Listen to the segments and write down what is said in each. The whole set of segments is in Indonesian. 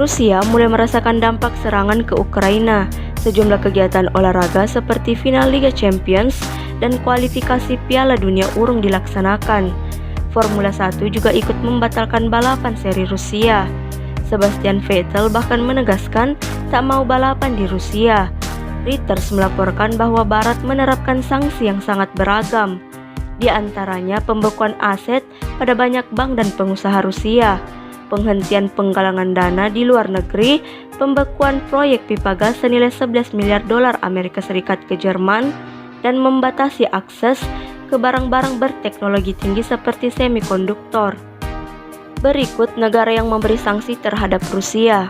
Rusia mulai merasakan dampak serangan ke Ukraina. Sejumlah kegiatan olahraga seperti final Liga Champions dan kualifikasi Piala Dunia urung dilaksanakan. Formula 1 juga ikut membatalkan balapan seri Rusia. Sebastian Vettel bahkan menegaskan tak mau balapan di Rusia. Reuters melaporkan bahwa Barat menerapkan sanksi yang sangat beragam. Di antaranya pembekuan aset pada banyak bank dan pengusaha Rusia, penghentian penggalangan dana di luar negeri, pembekuan proyek pipa gas senilai 11 miliar dolar Amerika Serikat ke Jerman, dan membatasi akses ke barang-barang berteknologi tinggi seperti semikonduktor. Berikut negara yang memberi sanksi terhadap Rusia.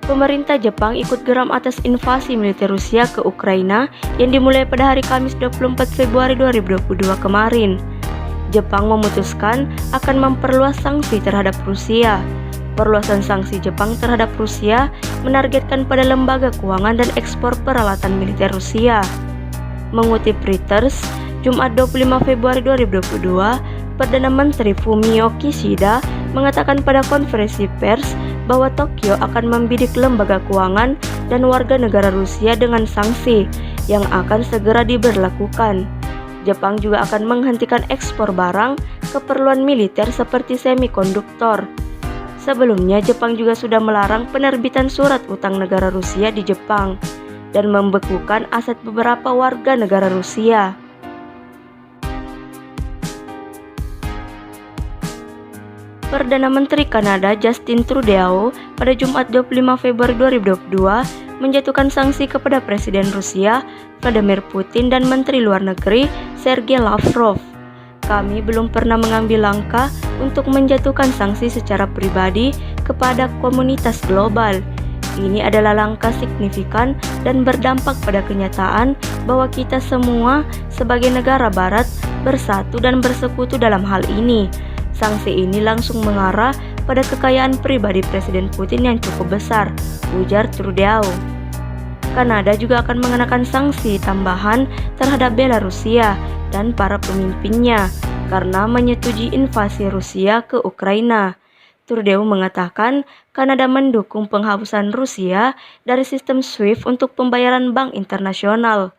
Pemerintah Jepang ikut geram atas invasi militer Rusia ke Ukraina yang dimulai pada hari Kamis 24 Februari 2022 kemarin. Jepang memutuskan akan memperluas sanksi terhadap Rusia. Perluasan sanksi Jepang terhadap Rusia menargetkan pada lembaga keuangan dan ekspor peralatan militer Rusia. Mengutip Reuters, Jumat 25 Februari 2022, Perdana Menteri Fumio Kishida mengatakan pada konferensi pers bahwa Tokyo akan membidik lembaga keuangan dan warga negara Rusia dengan sanksi yang akan segera diberlakukan. Jepang juga akan menghentikan ekspor barang keperluan militer seperti semikonduktor. Sebelumnya, Jepang juga sudah melarang penerbitan surat utang negara Rusia di Jepang dan membekukan aset beberapa warga negara Rusia. Perdana Menteri Kanada Justin Trudeau pada Jumat 25 Februari 2022 menjatuhkan sanksi kepada Presiden Rusia Vladimir Putin dan Menteri Luar Negeri Sergei Lavrov. Kami belum pernah mengambil langkah untuk menjatuhkan sanksi secara pribadi kepada komunitas global. Ini adalah langkah signifikan dan berdampak pada kenyataan bahwa kita semua sebagai negara barat bersatu dan bersekutu dalam hal ini. Sanksi ini langsung mengarah pada kekayaan pribadi Presiden Putin yang cukup besar, ujar Trudeau. Kanada juga akan mengenakan sanksi tambahan terhadap Belarusia dan para pemimpinnya karena menyetujui invasi Rusia ke Ukraina. Trudeau mengatakan Kanada mendukung penghapusan Rusia dari sistem SWIFT untuk pembayaran bank internasional.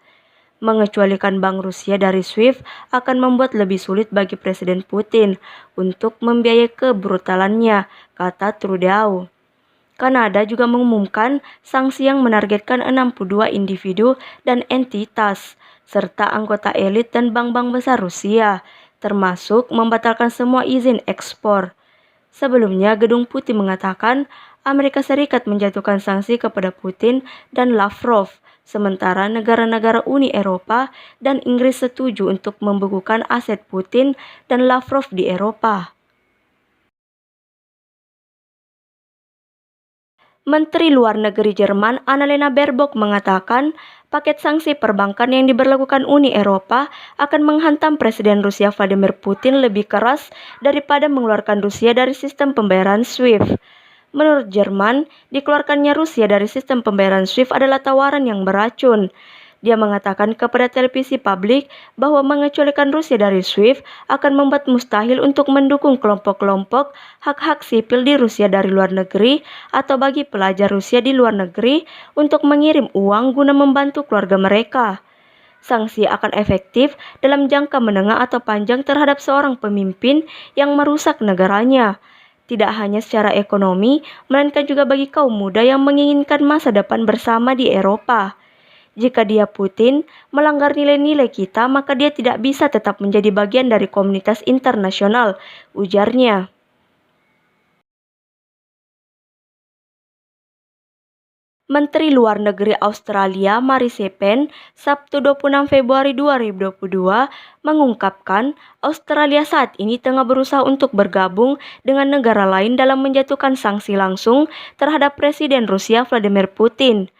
Mengecualikan bank Rusia dari SWIFT akan membuat lebih sulit bagi Presiden Putin untuk membiayai kebrutalannya, kata Trudeau. Kanada juga mengumumkan sanksi yang menargetkan 62 individu dan entitas, serta anggota elit dan bank-bank besar Rusia, termasuk membatalkan semua izin ekspor. Sebelumnya, Gedung Putih mengatakan Amerika Serikat menjatuhkan sanksi kepada Putin dan Lavrov, sementara negara-negara Uni Eropa dan Inggris setuju untuk membekukan aset Putin dan Lavrov di Eropa. Menteri Luar Negeri Jerman Annalena Baerbock mengatakan paket sanksi perbankan yang diberlakukan Uni Eropa akan menghantam Presiden Rusia Vladimir Putin lebih keras daripada mengeluarkan Rusia dari sistem pembayaran SWIFT. Menurut Jerman, dikeluarkannya Rusia dari sistem pembayaran SWIFT adalah tawaran yang beracun. Dia mengatakan kepada televisi publik bahwa mengecualikan Rusia dari SWIFT akan membuat mustahil untuk mendukung kelompok-kelompok hak-hak sipil di Rusia dari luar negeri atau bagi pelajar Rusia di luar negeri untuk mengirim uang guna membantu keluarga mereka. Sanksi akan efektif dalam jangka menengah atau panjang terhadap seorang pemimpin yang merusak negaranya. Tidak hanya secara ekonomi, melainkan juga bagi kaum muda yang menginginkan masa depan bersama di Eropa. Jika dia Putin melanggar nilai-nilai kita, maka dia tidak bisa tetap menjadi bagian dari komunitas internasional, ujarnya. Menteri Luar Negeri Australia Marise Payne Sabtu 26 Februari 2022 mengungkapkan Australia saat ini tengah berusaha untuk bergabung dengan negara lain dalam menjatuhkan sanksi langsung terhadap Presiden Rusia Vladimir Putin.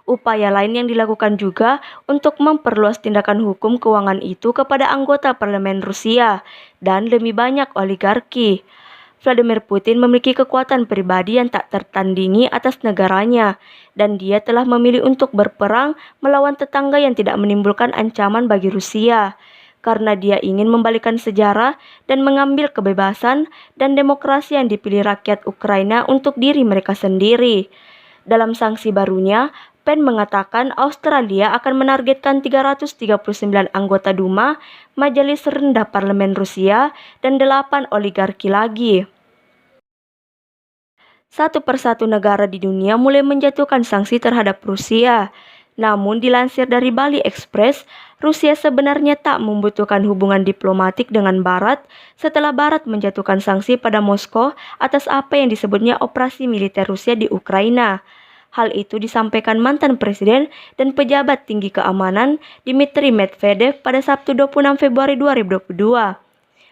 Upaya lain yang dilakukan juga untuk memperluas tindakan hukum keuangan itu kepada anggota parlemen Rusia dan lebih banyak oligarki. Vladimir Putin memiliki kekuatan pribadi yang tak tertandingi atas negaranya, dan dia telah memilih untuk berperang melawan tetangga yang tidak menimbulkan ancaman bagi Rusia. karena dia ingin membalikan sejarah dan mengambil kebebasan dan demokrasi yang dipilih rakyat Ukraina untuk diri mereka sendiri. Dalam sanksi barunya, PEN mengatakan Australia akan menargetkan 339 anggota Duma, Majelis Rendah Parlemen Rusia, dan 8 oligarki lagi. Satu persatu negara di dunia mulai menjatuhkan sanksi terhadap Rusia. Namun dilansir dari Bali Express, Rusia sebenarnya tak membutuhkan hubungan diplomatik dengan Barat setelah Barat menjatuhkan sanksi pada Moskow atas apa yang disebutnya operasi militer Rusia di Ukraina. Hal itu disampaikan mantan presiden dan pejabat tinggi keamanan Dmitry Medvedev pada Sabtu 26 Februari 2022.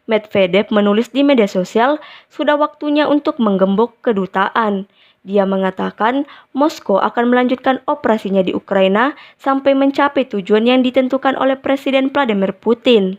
Medvedev menulis di media sosial, sudah waktunya untuk menggembok kedutaan. Dia mengatakan Moskow akan melanjutkan operasinya di Ukraina sampai mencapai tujuan yang ditentukan oleh Presiden Vladimir Putin.